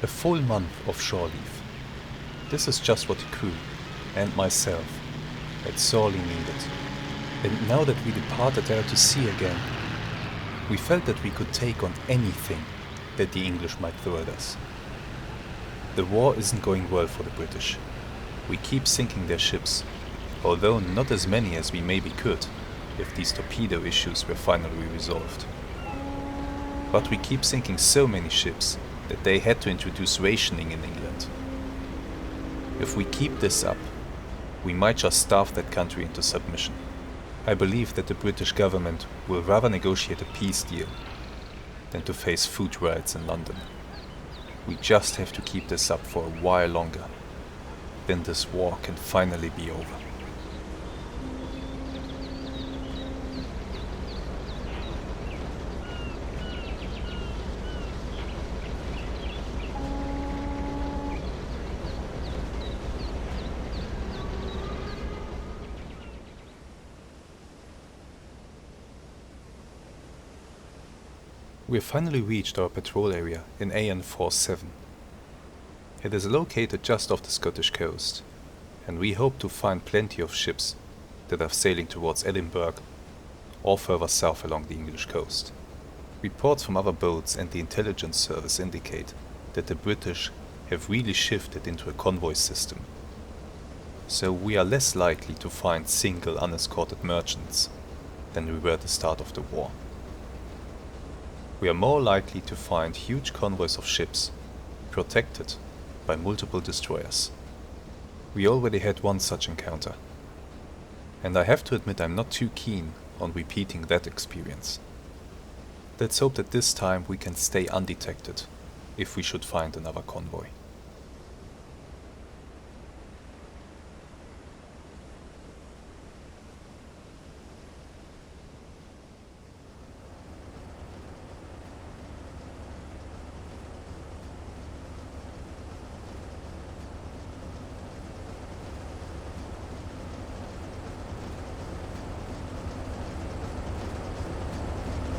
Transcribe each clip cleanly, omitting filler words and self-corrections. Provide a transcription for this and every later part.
A full month of shore leave. This is just what the crew, and myself, had sorely needed. And now that we departed out to sea again, we felt that we could take on anything that the English might throw at us. The war isn't going well for the British. We keep sinking their ships, although not as many as we maybe could, if these torpedo issues were finally resolved. But we keep sinking so many ships that they had to introduce rationing in England. If we keep this up, we might just starve that country into submission. I believe that the British government will rather negotiate a peace deal than to face food riots in London. We just have to keep this up for a while longer. Then this war can finally be over. We have finally reached our patrol area in AN47. It is located just off the Scottish coast, and we hope to find plenty of ships that are sailing towards Edinburgh or further south along the English coast. Reports from other boats and the intelligence service indicate that the British have really shifted into a convoy system, so we are less likely to find single unescorted merchants than we were at the start of the war. We are more likely to find huge convoys of ships, protected by multiple destroyers. We already had one such encounter, and I have to admit I'm not too keen on repeating that experience. Let's hope that this time we can stay undetected if we should find another convoy.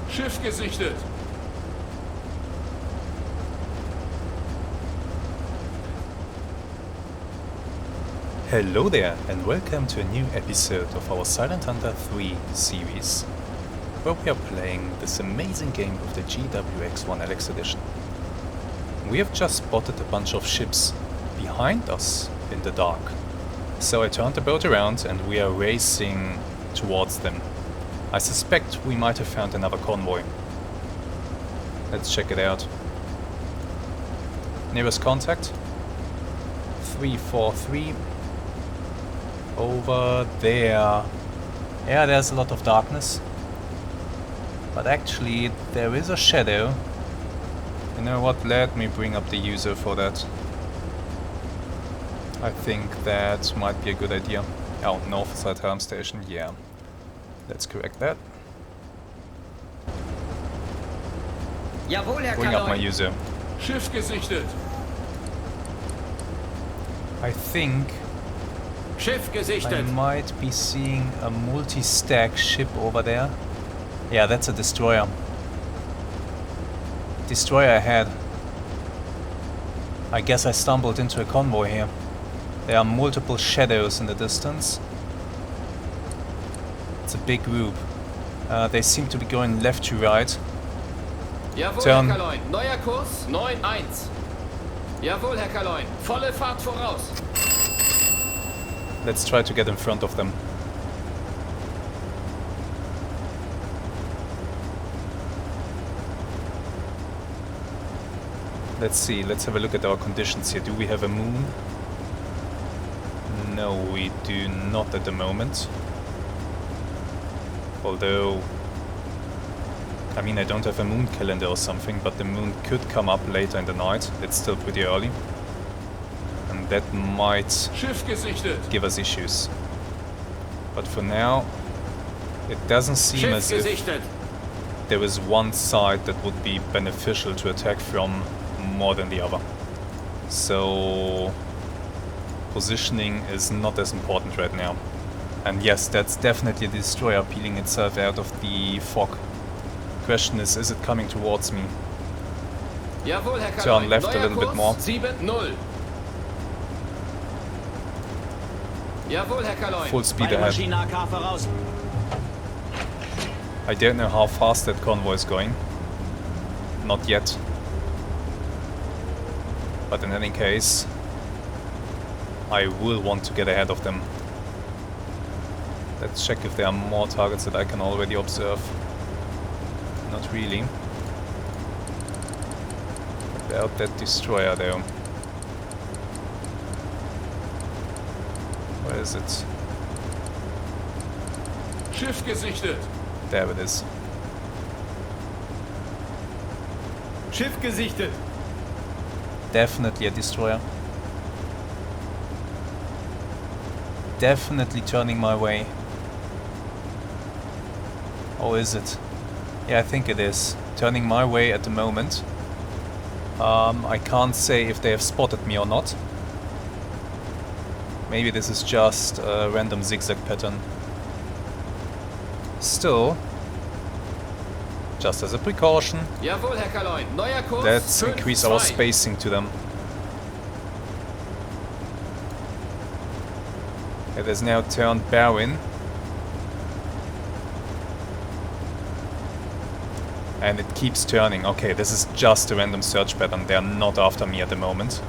Schiff gesichtet! Hello there, and welcome to a new episode of our Silent Hunter 3 series, where we are playing this amazing game of the GWX OneAlex Edition. We have just spotted a bunch of ships behind us in the dark, so I turned the boat around and we are racing towards them. I suspect we might have found another convoy. Let's check it out. Nearest contact? 343. Over there. Yeah, there's a lot of darkness. But actually, there is a shadow. You know what? Let me bring up the user for that. I think that might be a good idea. Oh, north side Helm Station, yeah. Let's correct that. Jawohl, Herr Bring up my Kaloy. user. Schiff gesichtet! I think Schiff I gesichtet. might be seeing a multi-stack ship over there. Yeah, that's a destroyer. Destroyer ahead. I guess I stumbled into a convoy here. There are multiple shadows in the distance. It's a big group. They seem to be going left to right. Jawohl, Turn. Herr Kaloy. Neuer Kurs 9-1. Jawohl, Herr Kaloy. Volle Fahrt voraus. Let's try to get in front of them. Let's see, let's have a look at our conditions here. Do we have a moon? No, we do not at the moment. Although, I mean, I don't have a moon calendar or something, but the moon could come up later in the night. It's still pretty early. And that might Schiff gesichtet! give us issues. But for now, it doesn't seem Schiff as if gesichtet. there is one side that would be beneficial to attack from more than the other. So positioning is not as important right now. And yes, that's definitely a destroyer peeling itself out of the fog. Question is it coming towards me? Jawohl, Herr turn Kaloi. left a Neuer little bit Kurs, more. 7-0. Jawohl, Herr Kaloi. Full speed ahead. Maschinen AK voraus. I don't know how fast that convoy is going. Not yet. But in any case, I will want to get ahead of them. Let's check if there are more targets that I can already observe. Not really. About that destroyer though. Where is it? Schiff gesichtet. There it is. Schiff gesichtet. Definitely a destroyer. Definitely turning my way. Or is it? Yeah, I think it is. Turning my way at the moment. I can't say if they have spotted me or not. Maybe this is just a random zigzag pattern. Still, just as a precaution, Jawohl, Herr Kaloi. Neuer Kurs, let's increase our 5-2. spacing to them. It is now turned Barwin. And it keeps turning. Okay, this is just a random search pattern. They are not after me at the moment.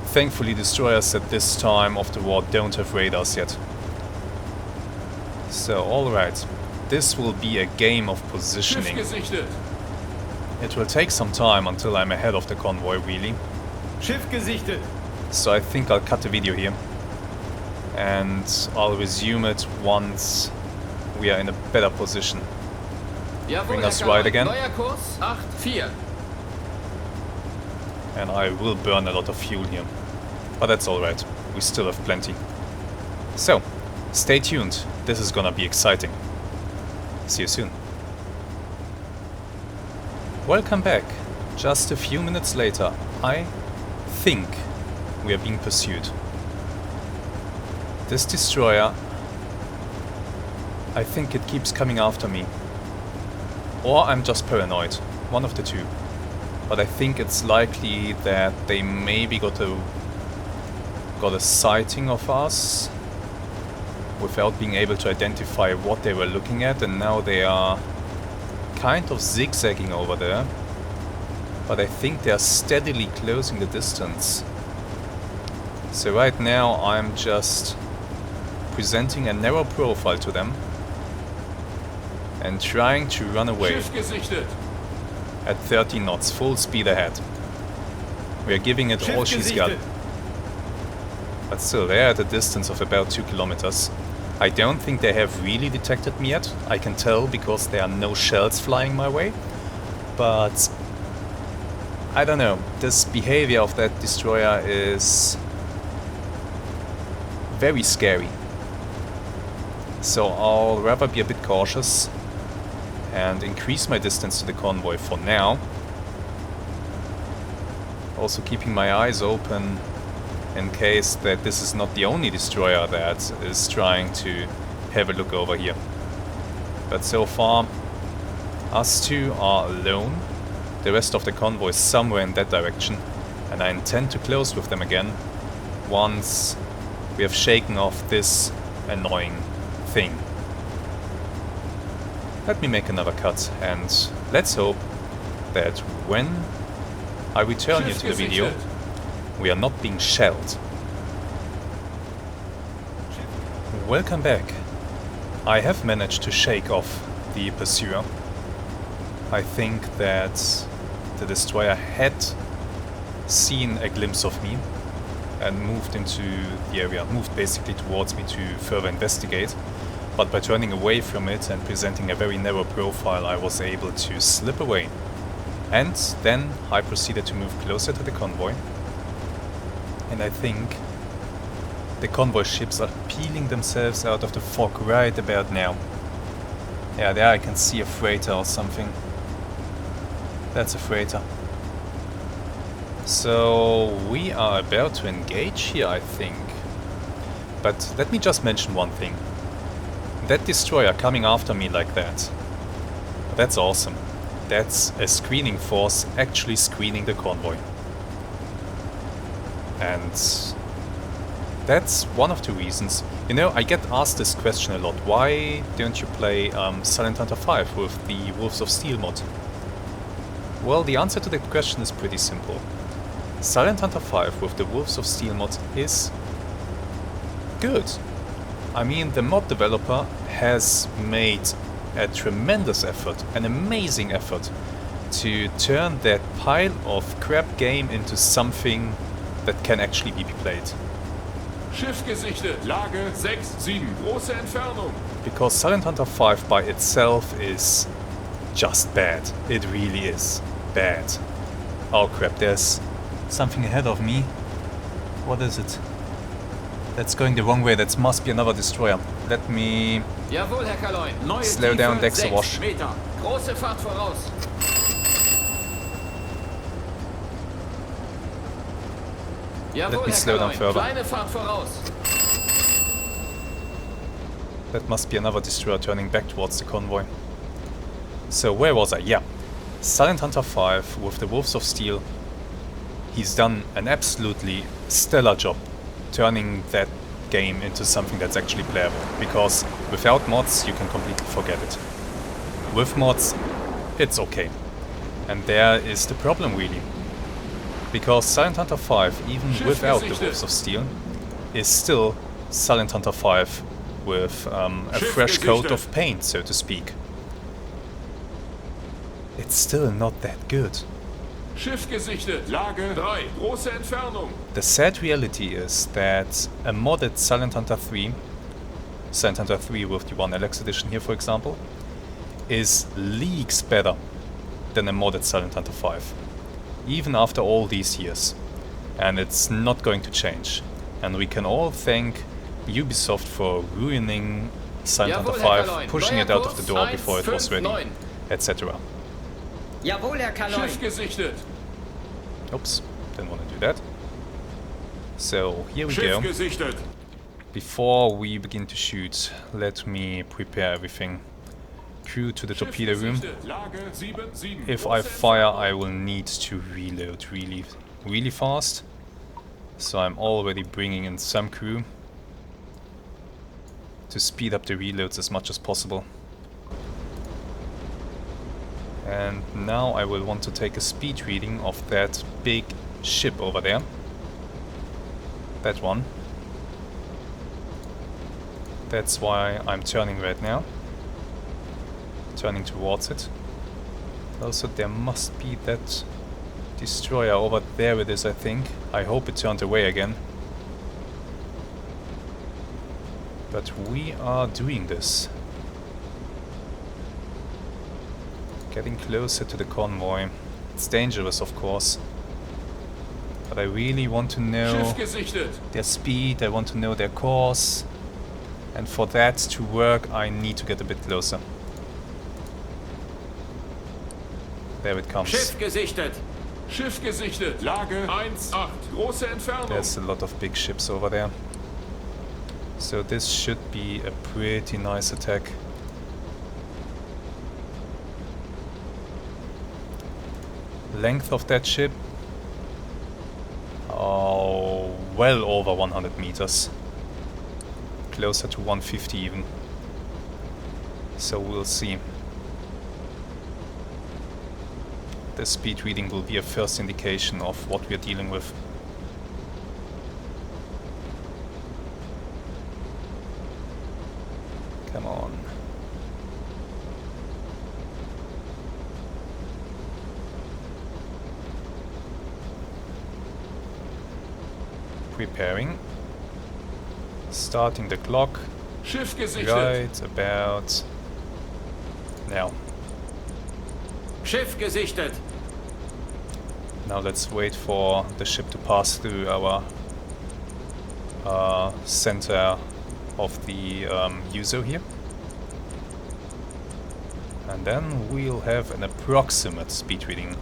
Thankfully, destroyers at this time of the war don't have radars yet. So, alright. This will be a game of Schiff positioning. gesichtet. It will take some time until I'm ahead of the convoy, really. Schiff gesichtet. So I think I'll cut the video here. And I'll resume it once we are in a better position. Jawohl, Bring Herr us Kaloi. right again. Neuer Kurs, 8-4. And I will burn a lot of fuel here. But that's alright. We still have plenty. So, stay tuned. This is gonna be exciting. See you soon. Welcome back. Just a few minutes later, I think we are being pursued. This destroyer, I think it keeps coming after me. Or I'm just paranoid. One of the two. But I think it's likely that they maybe got a sighting of us without being able to identify what they were looking at, and now they are kind of zigzagging over there. But I think they are steadily closing the distance. So right now I'm just presenting a narrow profile to them and trying to run away Schiff gesichtet. at 30 knots, full speed ahead. We are giving it all she's got. But still, they're at a distance of about 2 kilometers. I don't think they have really detected me yet. I can tell because there are no shells flying my way. But I don't know. This behavior of that destroyer is very scary. So I'll rather be a bit cautious and increase my distance to the convoy for now. Also keeping my eyes open in case that this is not the only destroyer that is trying to have a look over here. But so far, us two are alone. The rest of the convoy is somewhere in that direction, and I intend to close with them again once we have shaken off this annoying thing. Let me make another cut, and let's hope that when I return you Schiff to the video, gesichtet. we are not being shelled. Welcome back. I have managed to shake off the pursuer. I think that the destroyer had seen a glimpse of me and moved into the area, moved basically towards me to further investigate. But by turning away from it and presenting a very narrow profile, I was able to slip away. And then I proceeded to move closer to the convoy. And I think the convoy ships are peeling themselves out of the fog right about now. Yeah, there I can see a freighter or something. That's a freighter. So we are about to engage here, I think. But let me just mention one thing. That destroyer coming after me like that, that's awesome. That's a screening force actually screening the convoy. And that's one of the reasons. You know, I get asked this question a lot. Why don't you play Silent Hunter 5 with the Wolves of Steel mod? Well, the answer to that question is pretty simple. Silent Hunter 5 with the Wolves of Steel mod is good. I mean, the mod developer has made a tremendous effort, an amazing effort, to turn that pile of crap game into something that can actually be played. Schiff gesichtet. Lage 6-7. Große Entfernung. Because Silent Hunter 5 by itself is just bad. It really is bad. Oh crap, there's something ahead of me. What is it? That's going the wrong way. That must be another destroyer. Let me Jawohl, Herr Kaloin. Neue slow Tiefe, down Dexter 6 Wash. Meter. Große Fahrt voraus. Jawohl, Let me Herr slow down Kaloin. further. Kleine Fahrt voraus. That must be another destroyer turning back towards the convoy. So where was I? Yeah. Silent Hunter 5 with the Wolves of Steel. He's done an absolutely stellar job turning that game into something that's actually playable. Because without mods you can completely forget it. With mods it's okay. And there is the problem really. Because Silent Hunter 5, even without the Wolves of Steel, is still Silent Hunter 5 with a fresh coat of paint, so to speak. It's still not that good. Schiff gesichtet. Lage 3. Große Entfernung. The sad reality is that a modded Silent Hunter 3, Silent Hunter 3 with the OneAlex Edition here for example, is leagues better than a modded Silent Hunter 5. Even after all these years. And it's not going to change. And we can all thank Ubisoft for ruining Silent Hunter 5, pushing it out of the door before it was ready, etc. Jawohl, Herr Kaloin. Schiff gesichtet. Oops, didn't want to do that. So here we Schiff go. gesichtet. Before we begin to shoot, let me prepare everything. Crew to the Schiff torpedo room. gesichtet. Lage 7-7. If I fire, I will need to reload really fast. So I'm already bringing in some crew to speed up the reloads as much as possible. And now I will want to take a speed reading of that big ship over there. That one. That's why I'm turning right now. Turning towards it. Also there must be that destroyer over there. It is, I think. I hope it turned away again. But we are doing this. Getting closer to the convoy. It's dangerous, of course. But I really want to know Schiff gesichtet. their speed, I want to know their course. And for that to work, I need to get a bit closer. There it comes. Schiff gesichtet. Schiff gesichtet. Lage 1-8. Große Entfernung. There's a lot of big ships over there. So this should be a pretty nice attack. Length of that ship? Oh, well over 100 meters. Closer to 150 even. So we'll see. The speed reading will be a first indication of what we're dealing with. Come on. Preparing. Starting the clock. Schiff gesichtet. Right about now. Schiff gesichtet. Now let's wait for the ship to pass through our center of the Yuzo here. And then we'll have an approximate speed reading.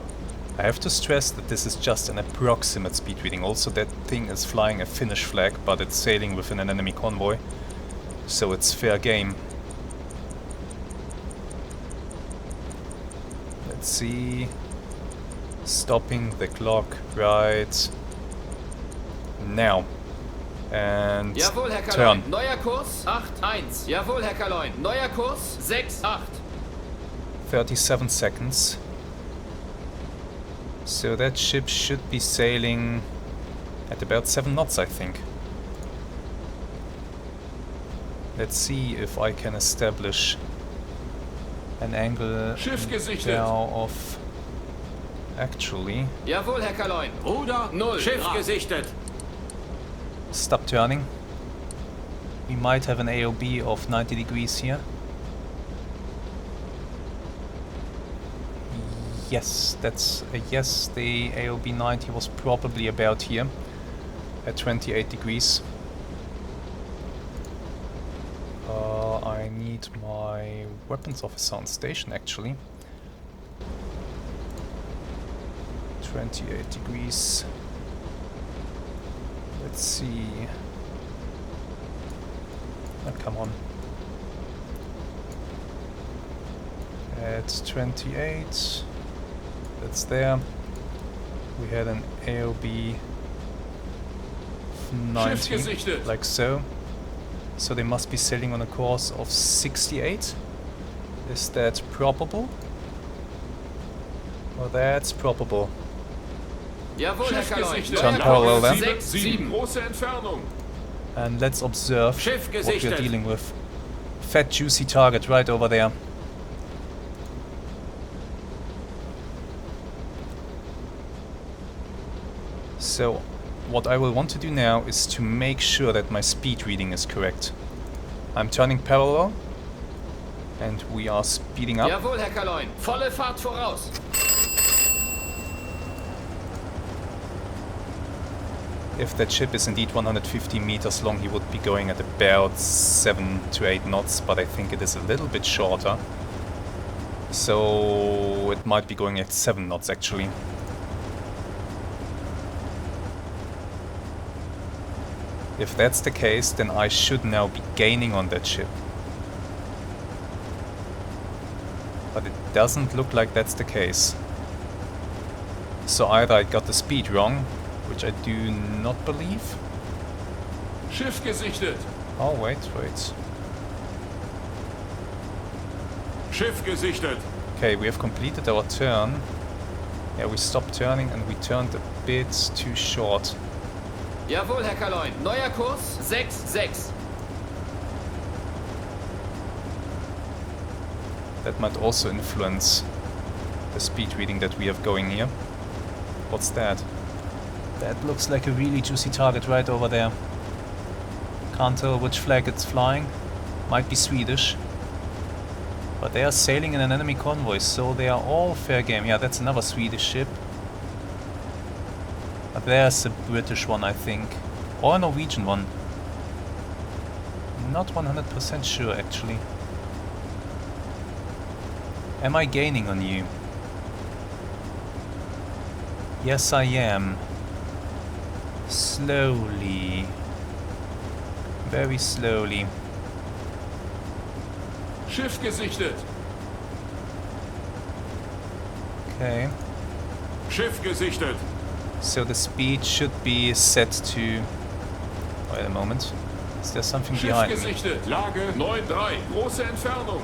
I have to stress that this is just an approximate speed reading. Also that thing is flying a Finnish flag, but it's sailing within an enemy convoy. So it's fair game. Let's see. Stopping the clock right now. And Jawohl, Herr turn. Kaloin. Neuer Kurs 8-1. Jawohl, Herr Kaloin. Neuer Kurs 6-8. 37 seconds. So that ship should be sailing at about 7 knots, I think. Let's see if I can establish an angle Schiff gesichtet. now of... Actually, Jawohl, Herr Kaloin. Ruder 0 Schiff Grad. gesichtet. stop turning. We might have an AOB of 90 degrees here. Yes, that's a yes. The AOB 90 was probably about here at 28 degrees. I need my weapons officer on station actually. 28 degrees. Let's see. Oh, come on. At 28, that's there. We had an AOB of 90, gesichtet. like so. So they must be sailing on a course of 68. Is that probable? Well, that's probable. Jawohl, Herr Schiff Kaloin. gesichtet. Turn parallel there. 7, große Entfernung. And let's observe Schiff what we're gesichtet. dealing with. Fat juicy target right over there. So what I will want to do now is to make sure that my speed reading is correct. I'm turning parallel and we are speeding up. Jawohl, Herr Kaloin. Volle Fahrt voraus. If that ship is indeed 150 meters long, he would be going at about 7 to 8 knots, but I think it is a little bit shorter. So it might be going at 7 knots actually. If that's the case, then I should now be gaining on that ship. But it doesn't look like that's the case. So either I got the speed wrong, which I do not believe. Schiff gesichtet. Oh, wait. Schiff gesichtet. Okay, we have completed our turn. Yeah, we stopped turning and we turned a bit too short. Jawohl, Herr Kaloin. Neuer Kurs 6-6. That might also influence the speed reading that we have going here. What's that? That looks like a really juicy target right over there. Can't tell which flag it's flying. Might be Swedish. But they are sailing in an enemy convoy, so they are all fair game. Yeah, that's another Swedish ship. But there's a British one, I think. Or a Norwegian one. Not 100% sure, actually. Am I gaining on you? Yes, I am. Slowly. Very slowly. Schiff gesichtet. Okay. Schiff gesichtet. So the speed should be set to... Wait a moment. Is there something Schiff behind me? gesichtet. Lage 9-3, große Entfernung.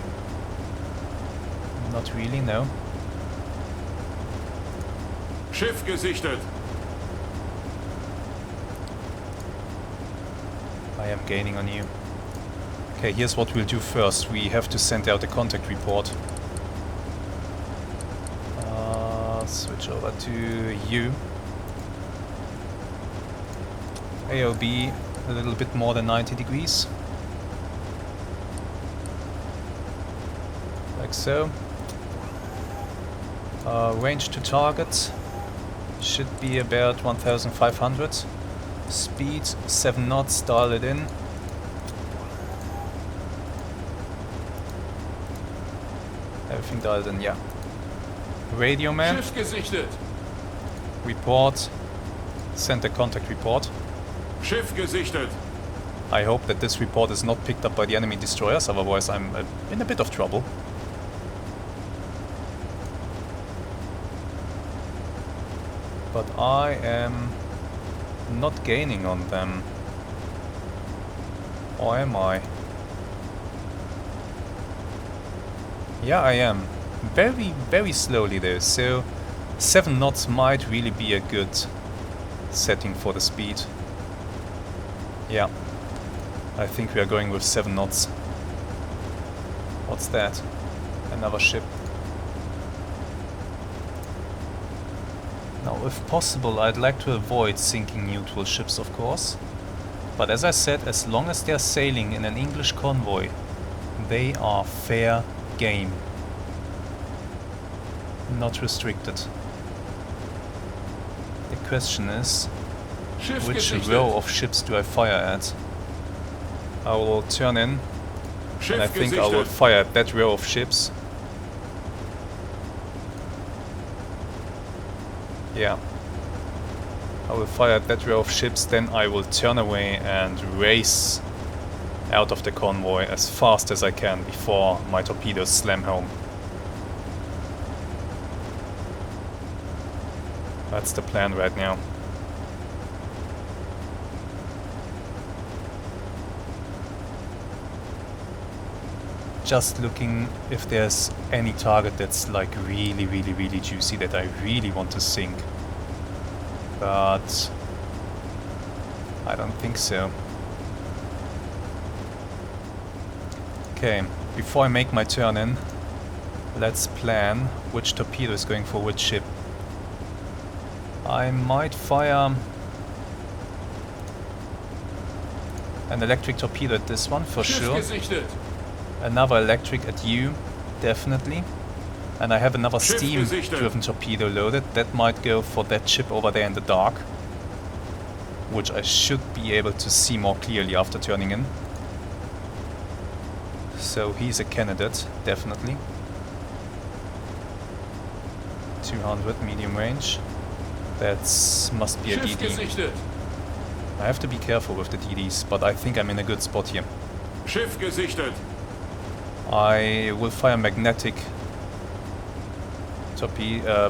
Not really, no. Schiff gesichtet. I am gaining on you. Okay, here's what we'll do first. We have to send out a contact report. Switch over to you. AOB a little bit more than 90 degrees. Like so. Range to target should be about 1500. Speed 7 knots, dial it in. Everything dialed in, yeah. Radio man, Schiff gesichtet. report. Send a contact report. Schiff gesichtet. I hope that this report is not picked up by the enemy destroyers, otherwise I'm in a bit of trouble. But I am not gaining on them. Or am I? Yeah, I am. Very, very slowly though, so 7 knots might really be a good setting for the speed. Yeah, I think we are going with 7 knots. What's that? Another ship. Now, if possible, I'd like to avoid sinking neutral ships, of course. But as I said, as long as they're sailing in an English convoy, they are fair game. Not restricted. The question is, which row of ships do I fire at? I will turn in, and I think I will fire at that row of ships. Yeah. I will fire at that row of ships, then I will turn away and race out of the convoy as fast as I can before my torpedoes slam home. That's the plan right now. Just looking if there's any target that's like really juicy that I really want to sink. But I don't think so. Okay, before I make my turn in, let's plan which torpedo is going for which ship. I might fire an electric torpedo at this one for sure. Another electric at you, definitely. And I have another steam-driven torpedo loaded. That might go for that ship over there in the dark, which I should be able to see more clearly after turning in. So he's a candidate, definitely. 200 medium range. That must be a DD. I have to be careful with the DDs, but I think I'm in a good spot here. Schiff gesichtet. I will fire magnetic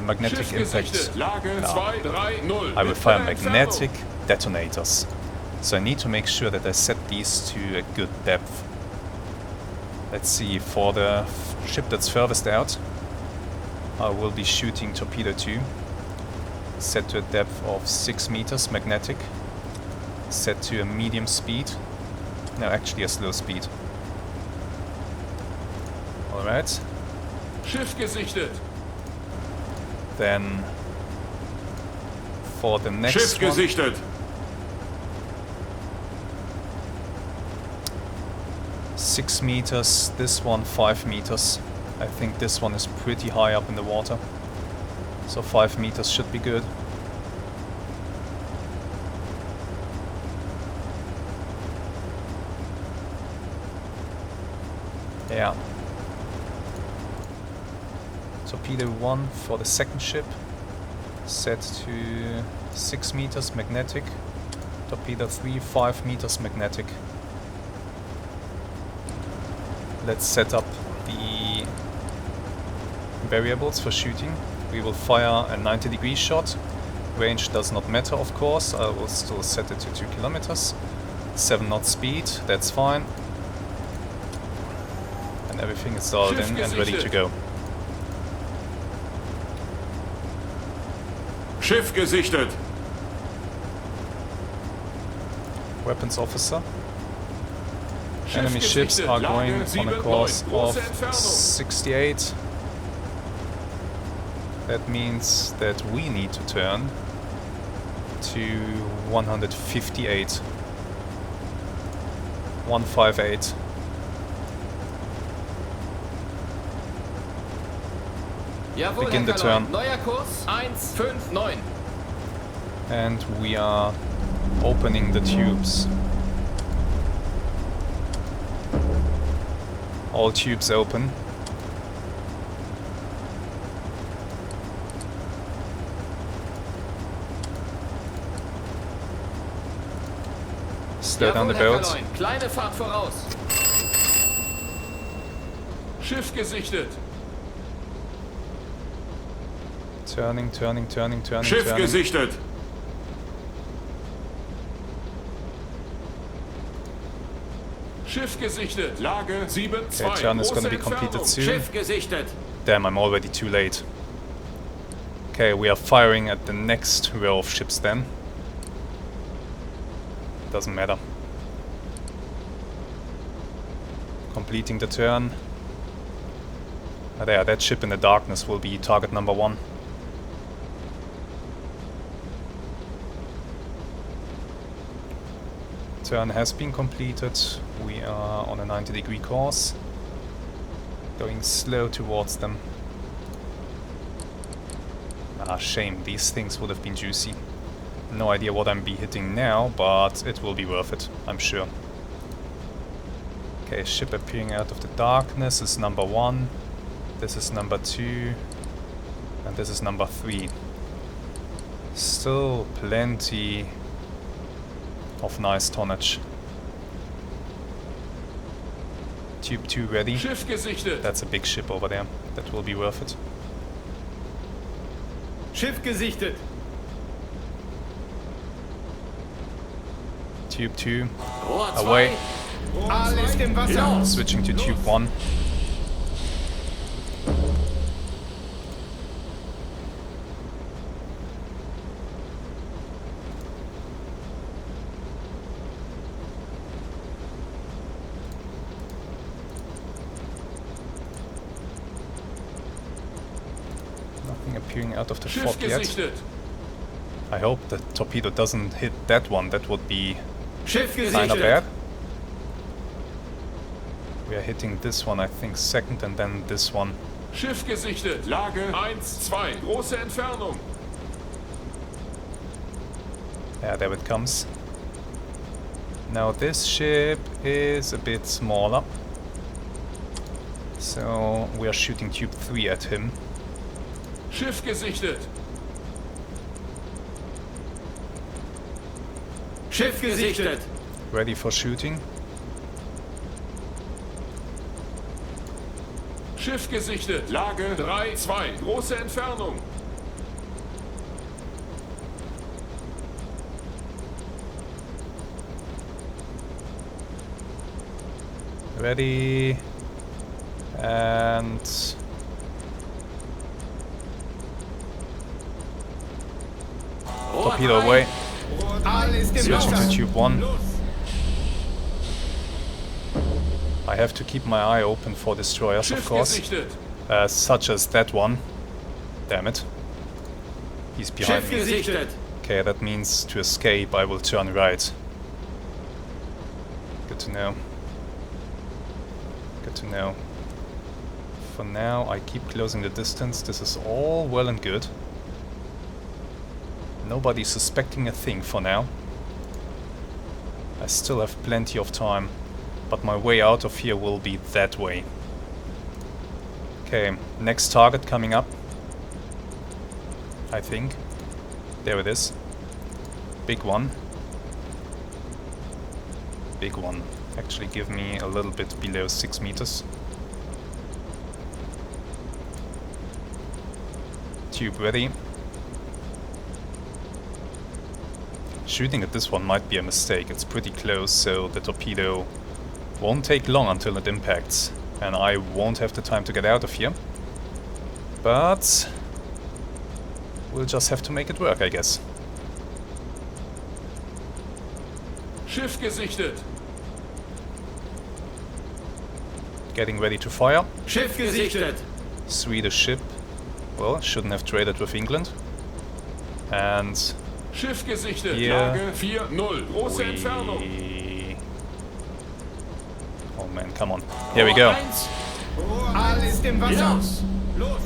magnetic impact. I will fire magnetic detonators. So I need to make sure that I set these to a good depth. Let's see, for the ship that's furthest out, I will be shooting torpedo 2. Set to a depth of 6 meters magnetic. Set to a medium speed. No, actually a slow speed. Alright. Schiff gesichtet. Then for the next Schiff gesichtet. 6 meters, this one 5 meters. I think this one is pretty high up in the water. So 5 meters should be good. Yeah. Torpedo 1 for the second ship. Set to 6 meters magnetic. Torpedo 3, 5 meters magnetic. Let's set up the variables for shooting. We will fire a 90-degree shot. Range does not matter, of course. I will still set it to 2 kilometers. 7 knot speed, that's fine. And everything is dialed in and ready to go. Schiff gesichtet. Weapons officer. Enemy ships are going on a course of 68. That means that we need to turn to 158. 158. Jawohl, Begin the Herr turn. Neuer Kurs 159. And we are opening the tubes. All tubes open. Slow down the boat. Kleine Fahrt voraus. Schiff gesichtet. Turning. Schiff turning. gesichtet. Schiff gesichtet. Lage 7-2. Okay, turn is Große gonna be completed Entfernung. soon. Schiff gesichtet. Damn, I'm already too late. Okay, we are firing at the next row of ships then. Doesn't matter. Completing the turn. Ah, there, that ship in the darkness will be target number 1. Turn has been completed. We are on a 90-degree course. Going slow towards them. Ah, shame. These things would have been juicy. No idea what I'm be hitting now, but it will be worth it, I'm sure. Okay, ship appearing out of the darkness is number 1. This is number 2. And this is number 3. Still plenty of nice tonnage. Tube 2 ready. Schiff gesichtet. That's a big ship over there. That will be worth it. Schiff gesichtet. Tube 2 Rohr 2. away. Aal ist im Wasser. Los. Switching to Tube 1. Nothing appearing out of the Schiff fog yet. gesichtet. I hope the torpedo doesn't hit that one. That would be Schiff kinda gesichtet. bad. We are hitting this one, I think, second, and then this one. Schiff gesichtet. Lage 1-2. Große Entfernung. Yeah, there it comes. Now this ship is a bit smaller. So we are shooting Tube 3 at him. Schiff gesichtet. Schiff gesichtet. Ready for shooting. Schiff gesichtet. Lage 3-2. Große Entfernung. Ready. And Rohr torpedo 3. away. Aal ist im Switching to Wasser. Tube 1. I have to keep my eye open for destroyers, of Schiff course. gesichtet. Such as that one. Damn it. He's behind Schiff me. gesichtet. Okay, that means to escape I will turn right. Good to know. Good to know. For now, I keep closing the distance. This is all well and good. Nobody's suspecting a thing for now. I still have plenty of time, but my way out of here will be that way. Okay, next target coming up. I think. There it is. Big one. Big one. Actually give me a little bit below 6 meters. Tube ready. Shooting at this one might be a mistake. It's pretty close, so the torpedo won't take long until it impacts. And I won't have the time to get out of here. But we'll just have to make it work, I guess. Schiff gesichtet. Getting ready to fire. Schiff gesichtet. Swedish ship. Well, shouldn't have traded with England. And Schiff gesichtet. Hier. Lage 4-0. Große Entfernung. we... Oh man, come on. Here we go. Rohr 1. Aal ist im Wasser. Los. Los.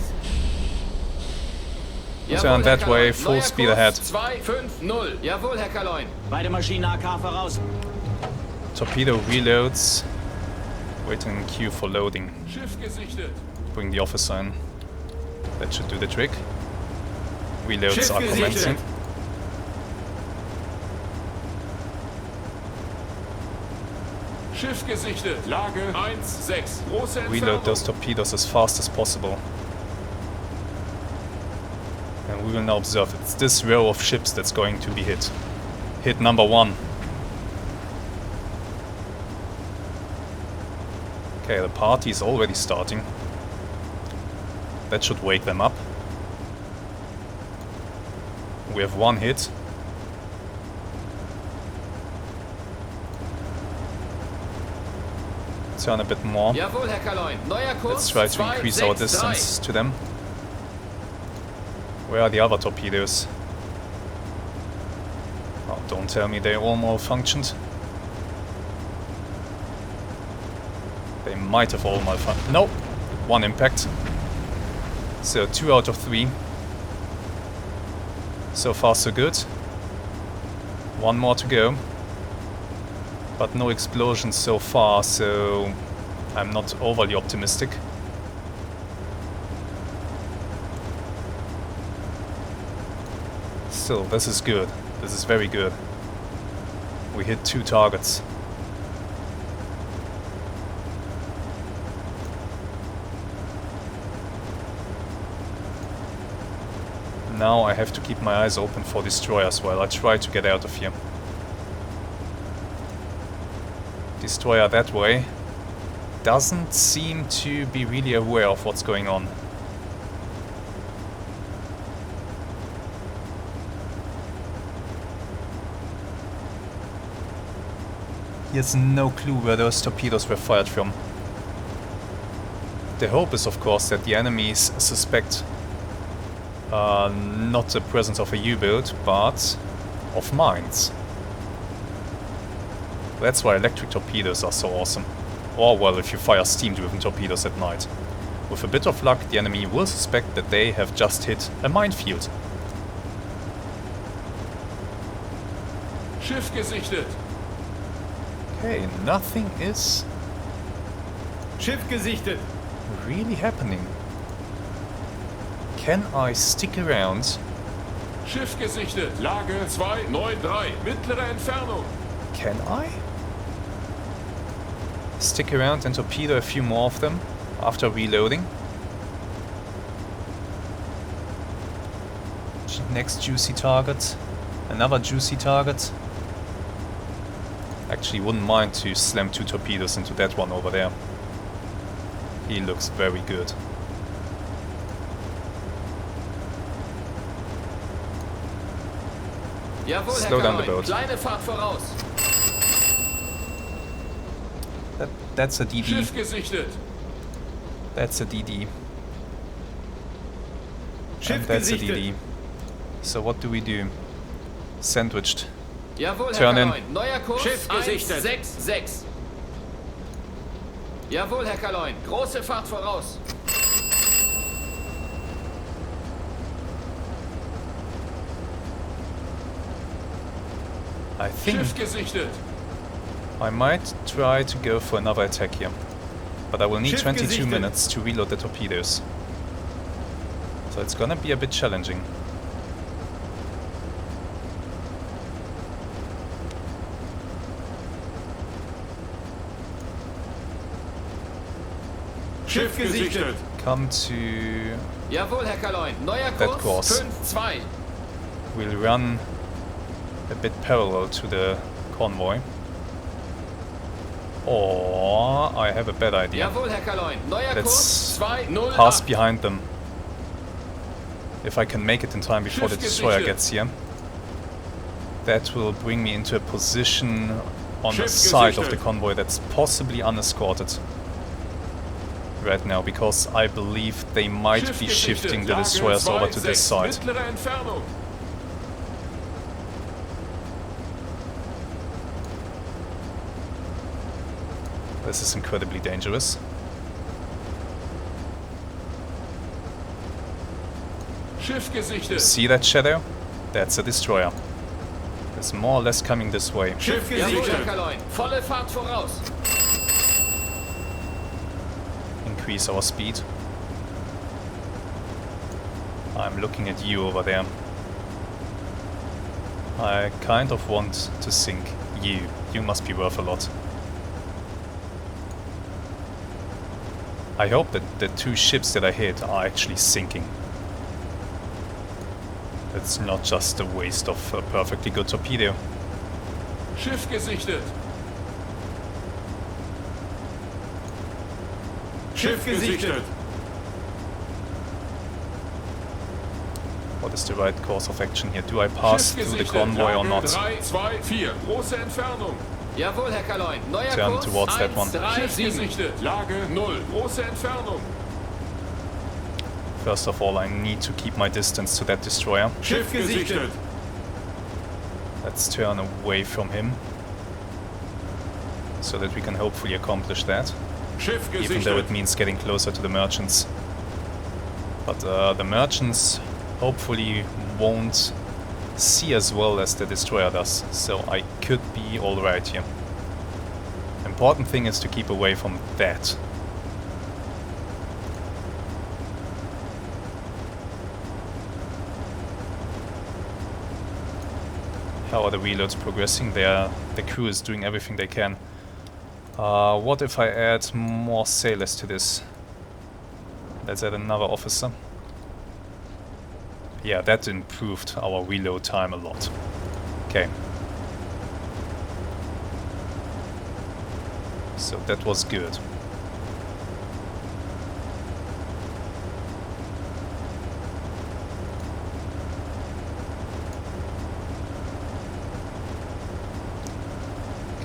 Jawohl, Turn Herr that way, Kaloin. full Neuer speed Kurs ahead. 250. Jawohl, Herr Kaloin. Beide Maschinen AK voraus. Torpedo reloads. Waiting in queue for loading. Schiff gesichtet. Bring the officer in. That should do the trick. Reloads Schiff are commencing. gesichtet. Schiff gesichtet. Lage 1-6. Große Entfernung. Reload those torpedoes as fast as possible. And we will now observe it's this row of ships that's going to be hit. Hit number 1. Okay, the party is already starting. That should wake them up. We have 1 hit. Turn a bit more. Jawohl, Herr Kaloin. Neuer Kurs. Let's try to increase our distance to them. Where are the other torpedoes? Oh, don't tell me they all malfunctioned. They might have all malfunctioned. Nope. 1 impact. So 2 out of 3. So far so good. 1 more to go. But no explosions so far, so I'm not overly optimistic. Still, this is good. This is very good. We hit 2 targets. Now I have to keep my eyes open for destroyers while I try to get out of here. Destroyer that way doesn't seem to be really aware of what's going on. He has no clue where those torpedoes were fired from. The hope is, of course, that the enemies suspect not the presence of a U-boat, but of mines. That's why electric torpedoes are so awesome. Or, well, if you fire steam-driven torpedoes at night. With a bit of luck, the enemy will suspect that they have just hit a minefield. Schiff gesichtet. Okay, nothing is Schiff gesichtet. really happening. Can I stick around? Schiff gesichtet. Lage 293. Mittlere Entfernung. Can I? Stick around and torpedo a few more of them after reloading. Next juicy target. Another juicy target. Actually wouldn't mind to slam 2 torpedoes into that one over there. He looks very good. Jawohl, Slow Herr down the Kaloin. boat. Kleine Fahrt voraus. That's a DD. Schiff gesichtet. That's a DD. Schiff And that's a gesichtet. DD. So what do we do? Sandwiched. Jawohl, Herr Turn in. Kaloin. Neuer Kurs. Schiff gesichtet. 166. Jawohl, Herr Kaloin. Große Fahrt voraus. I think Schiff gesichtet. I might try to go for another attack here. But I will need Schiff 22 gesichtet. minutes to reload the torpedoes. So it's gonna be a bit challenging. Schiff gesichtet. Come to... Jawohl, Herr Kaloin. Neuer That Kurs. course. 5-2. We'll run a bit parallel to the convoy. Or I have a bad idea. Jawohl, Herr Kaloin. Neuer Let's Kurs. 2-0. Pass behind them. If I can make it in time before the Schiff destroyer gesichtet. gets here. That will bring me into a position on the Schiff side of the gesichtet. convoy that's possibly unescorted right now, because I believe they might Schiff be gesichtet. shifting the Lage destroyers over to this 2,6. side. Mittlere Entfernung. This is incredibly dangerous. Schiff gesichtet. See that shadow? That's a destroyer. It's more or less coming this way. Schiff Jawohl, Herr gesichtet. Kaloin. Volle Fahrt voraus. Increase our speed. I'm looking at you over there. I kind of want to sink you. You must be worth a lot. I hope that the 2 ships that I hit are actually sinking. It's not just a waste of a perfectly good torpedo. Schiff gesichtet. Schiff gesichtet. What is the right course of action here? Do I pass Schiff through the gesichtet. convoy or Lage not? 3, 2, 4. Große Entfernung. Jawohl, Herr Kaloin. Neuer Turn Kurs towards that one. Schiff 137. gesichtet. Lage 0. Große Entfernung. First of all, I need to keep my distance to that destroyer. Schiff gesichtet. Let's turn away from him, so that we can hopefully accomplish that, Schiff even though it gesichtet. means getting closer to the merchants. But the merchants hopefully won't see as well as the destroyer does, so I could be alright here. Important thing is to keep away from that. How are the reloads progressing? The crew is doing everything they can. What if I add more sailors to this? Let's add another officer. Yeah, that improved our reload time a lot. Okay. So that was good.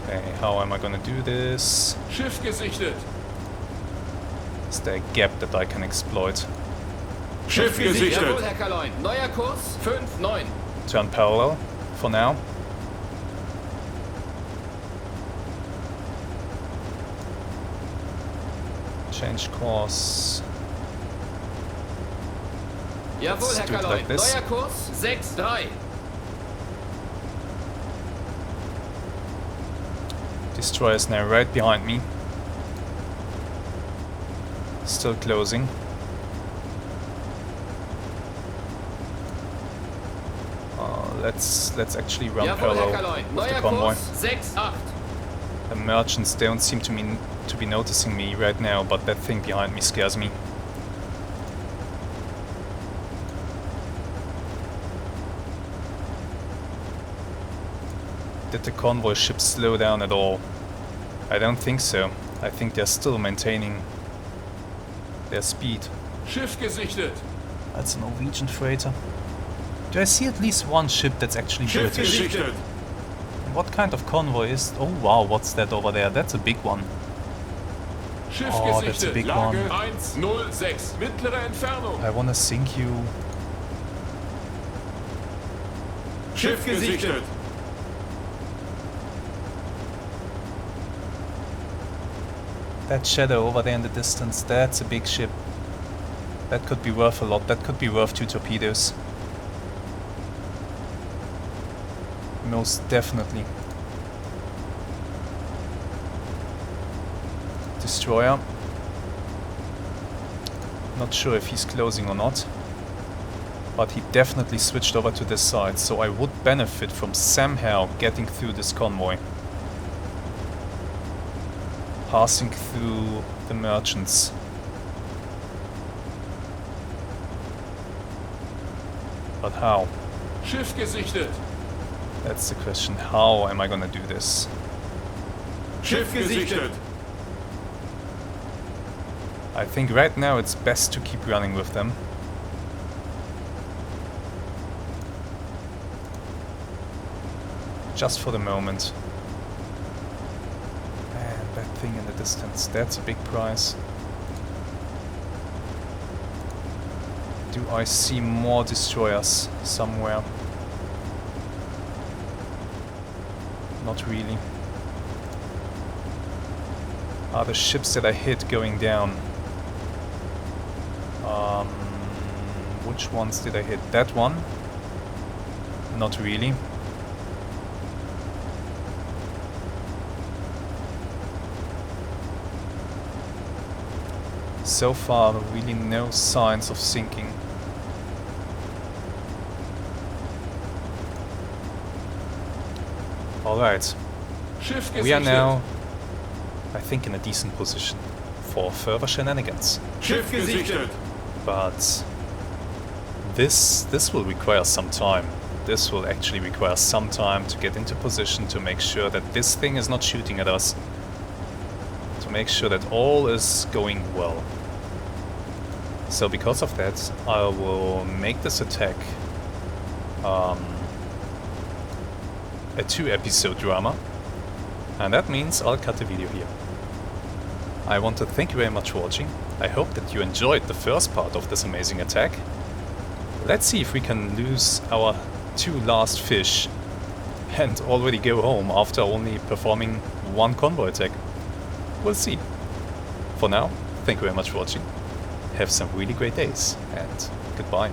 Okay, how am I gonna do this? Schiff gesichtet. Is there a gap that I can exploit? Schiff Jawohl, gesichtet. Herr Kaloin. Neuer Kurs 5-9. Turn parallel for now. Change course. Jawohl, Let's Herr do it Kaloin. like this. Neuer Kurs 6-3. Destroyer is now right behind me. Still closing. Let's actually run Jawohl, Herr parallel Kaloin. with the Neuer convoy. Kurs 6-8. The merchants don't seem to be noticing me right now, but that thing behind me scares me. Did the convoy ships slow down at all? I don't think so. I think they're still maintaining their speed. Schiff gesichtet. That's a Norwegian freighter. Do I see at least one ship that's actually Schiff British? gesichtet. What kind of convoy is... Oh wow, what's that over there? That's a big one. Schiff Oh, that's a gesichtet. big Lage one. 106. Mittlere Entfernung. I wanna sink you. Schiff gesichtet. That shadow over there in the distance, that's a big ship. That could be worth a lot. That could be worth 2 torpedoes. Most definitely. Destroyer. Not sure if he's closing or not. But he definitely switched over to this side, so I would benefit from somehow getting through this convoy. Passing through the merchants. But how? Schiff gesichtet. That's the question. How am I gonna do this? Schiff gesichtet. I think right now it's best to keep running with them. Just for the moment. And that thing in the distance, that's a big prize. Do I see more destroyers somewhere? Not really. Are the ships that I hit going down? Which ones did I hit? That one? Not really. So far, really no signs of sinking. Alright, Schiff gesichtet. we are now, I think, in a decent position for further shenanigans. Schiff gesichtet. But this will require some time. This will actually require some time to get into position, to make sure that this thing is not shooting at us, to make sure that all is going well. So because of that, I will make this attack a 2-episode drama, and that means I'll cut the video here. I want to thank you very much for watching. I hope that you enjoyed the first part of this amazing attack. Let's see if we can lose our 2 last fish and already go home after only performing 1 convoy attack. We'll see. For now, thank you very much for watching. Have some really great days, and goodbye.